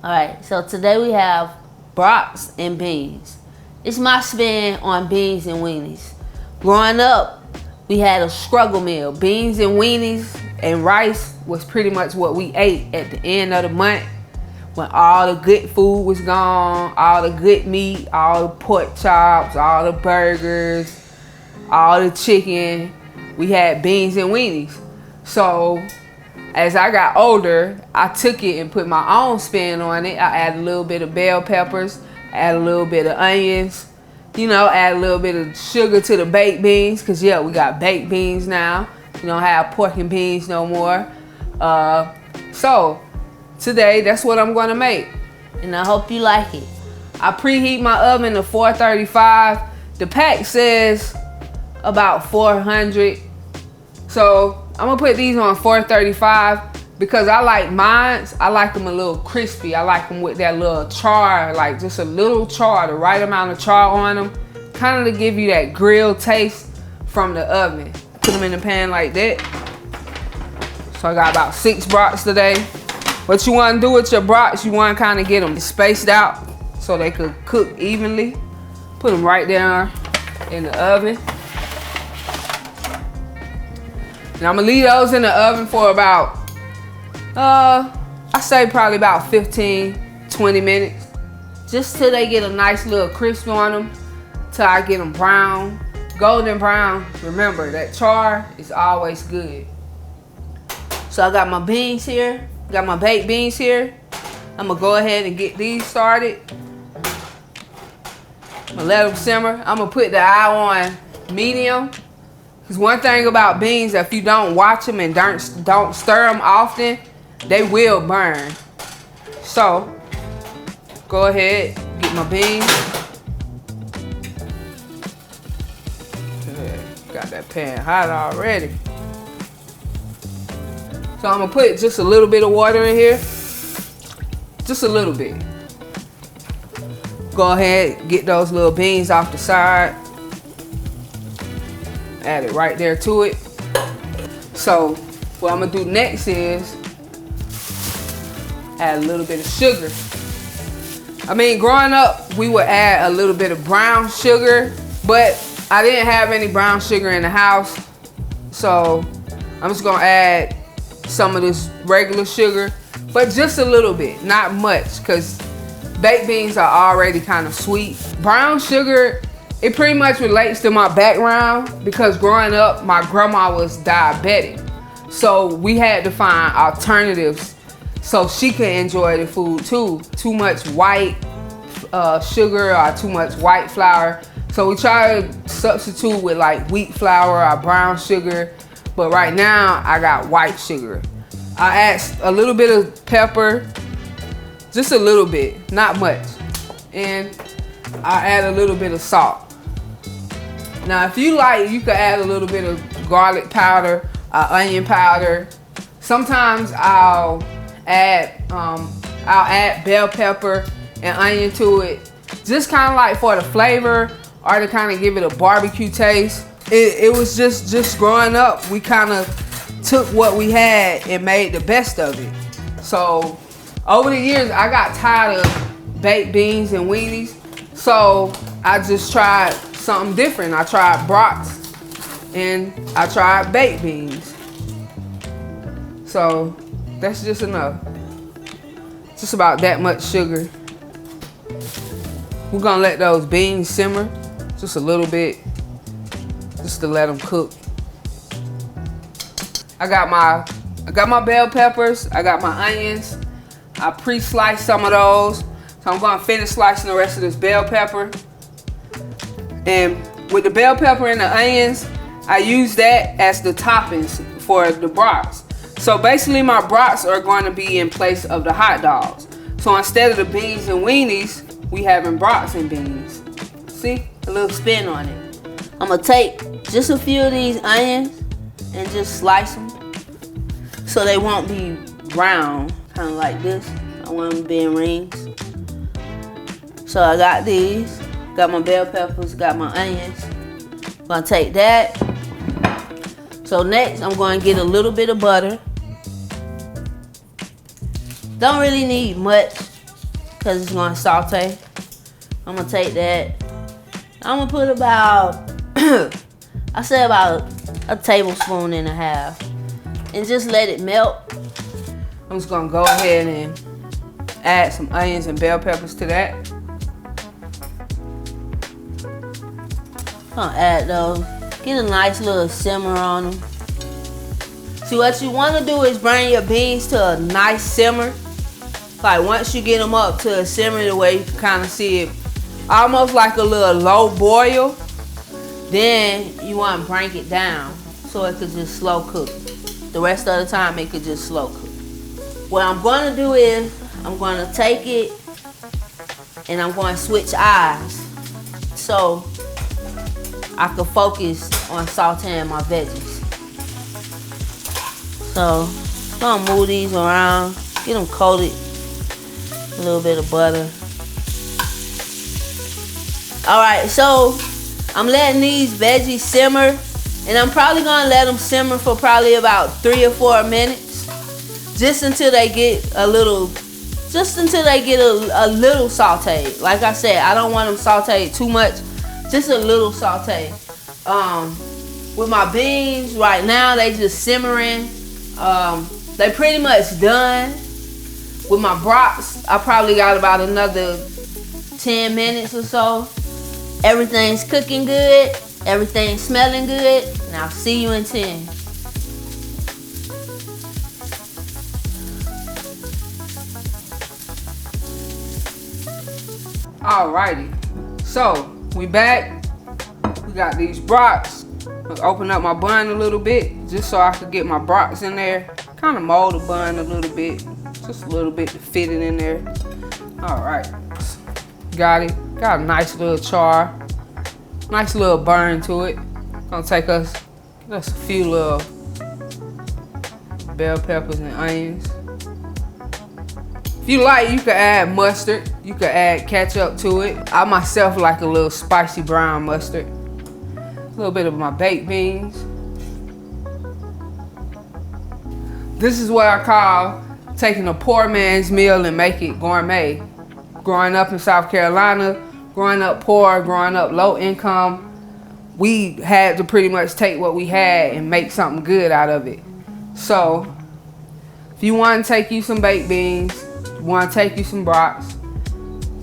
Alright, so today we have brats and beans. It's my spin on beans and weenies. Growing up, we had a struggle meal. Beans and weenies and rice was pretty much what we ate at the end of the month when all the good food was gone, all the good meat, all the pork chops, all the burgers, all the chicken. We had beans and weenies. So as I got older, I took it and put my own spin on it. I added a little bit of bell peppers, add a little bit of onions, add a little bit of sugar to the baked beans, because yeah, we got baked beans now. We don't have pork and beans no more. So today, that's what I'm gonna make, and I hope you like it. I preheat my oven to 435. The pack says about 400. So I'm gonna put these on 435 because I like mine. I like them a little crispy. I like them with that little char, like just a little char, the right amount of char on them, kind of to give you that grilled taste from the oven. Put them in the pan like that. So I got about 6 brats today. What you want to do with your brats, you want to kind of get them spaced out so they could cook evenly. Put them right there in the oven. And I'm gonna leave those in the oven for about, I say probably about 15, 20 minutes. Just till they get a nice little crisp on them, till I get them brown, golden brown. Remember, that char is always good. So I got my beans here, got my baked beans here. I'm gonna go ahead and get these started. I'm gonna let them simmer. I'm gonna put the eye on medium. Because one thing about beans, if you don't watch them and don't stir them often, they will burn. So, go ahead, get my beans. Got that pan hot already. So I'm gonna put just a little bit of water in here. Just a little bit. Go ahead, get those little beans off the side. Add it right there to it. So what I'm gonna do next is add a little bit of sugar. I mean, growing up, we would add a little bit of brown sugar, but I didn't have any brown sugar in the house. So I'm just gonna add some of this regular sugar, but just a little bit, not much, because baked beans are already kind of sweet. Brown sugar, it pretty much relates to my background because growing up, my grandma was diabetic. So we had to find alternatives so she could enjoy the food too. Too much white sugar or too much white flour. So we try to substitute with like wheat flour or brown sugar. But right now, I got white sugar. I add a little bit of pepper, just a little bit, not much. And I add a little bit of salt. Now, if you like, you could add a little bit of garlic powder, onion powder. Sometimes I'll add bell pepper and onion to it, just kind of like for the flavor or to kind of give it a barbecue taste. It was just growing up, we kind of took what we had and made the best of it. So over the years, I got tired of baked beans and weenies, so I just tried something different. I tried brats and I tried baked beans. So that's just enough. Just about that much sugar. We're gonna let those beans simmer just a little bit, just to let them cook. I got my bell peppers, I got my onions. I pre-sliced some of those. So I'm gonna finish slicing the rest of this bell pepper. And with the bell pepper and the onions, I use that as the toppings for the brats. So basically my brats are going to be in place of the hot dogs. So instead of the beans and weenies, we having brats and beans. See, a little spin on it. I'm gonna take just a few of these onions and just slice them so they won't be round, kind of like this. I want them to be in rings. So I got these, got my bell peppers, got my onions. I'm gonna take that. So next, I'm going to get a little bit of butter. Don't really need much. because it's gonna saute. I'm gonna take that. I'm gonna put about, I say about a tablespoon and a half, and just let it melt. I'm just gonna go ahead and add some onions and bell peppers to that. Gonna add those. Get a nice little simmer on them. See, what you want to do is bring your beans to a nice simmer. Like once you get them up to a simmer, the way you can kind of see it, almost like a little low boil. Then you want to bring it down so it could just slow cook. The rest of the time, it could just slow cook. What I'm going to do is I'm going to take it and I'm going to switch eyes so I can focus on sauteing my veggies. So I'm going to move these around, get them coated with a little bit of butter. Alright, so I'm letting these veggies simmer, and I'm probably going to let them simmer for probably about 3 or 4 minutes. Just until they get a little, a little sauteed. Like I said, I don't want them sauteed too much, just a little saute. With my beans right now, they just simmering. They pretty much done. With my brats, I probably got about another 10 minutes or so. Everything's cooking good, everything's smelling good, and I'll see you in 10. Alrighty, so we back. We got these brats. Let's open up my bun a little bit just so I could get my brats in there. Kind of mold the bun a little bit, just a little bit to fit it in there. Alright, got it. Got a nice little char, nice little burn to it. Gonna take us a few little bell peppers and onions. If you like, you could add mustard. You could add ketchup to it. I myself like a little spicy brown mustard. A little bit of my baked beans. This is what I call taking a poor man's meal and make it gourmet. Growing up in South Carolina, growing up poor, growing up low income, we had to pretty much take what we had and make something good out of it. So, if you want to take you some baked beans, you want to take you some brats,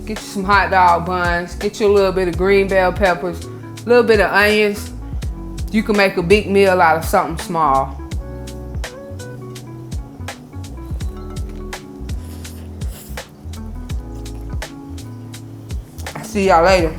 get you some hot dog buns, get you a little bit of green bell peppers, a little bit of onions. You can make a big meal out of something small. See y'all later.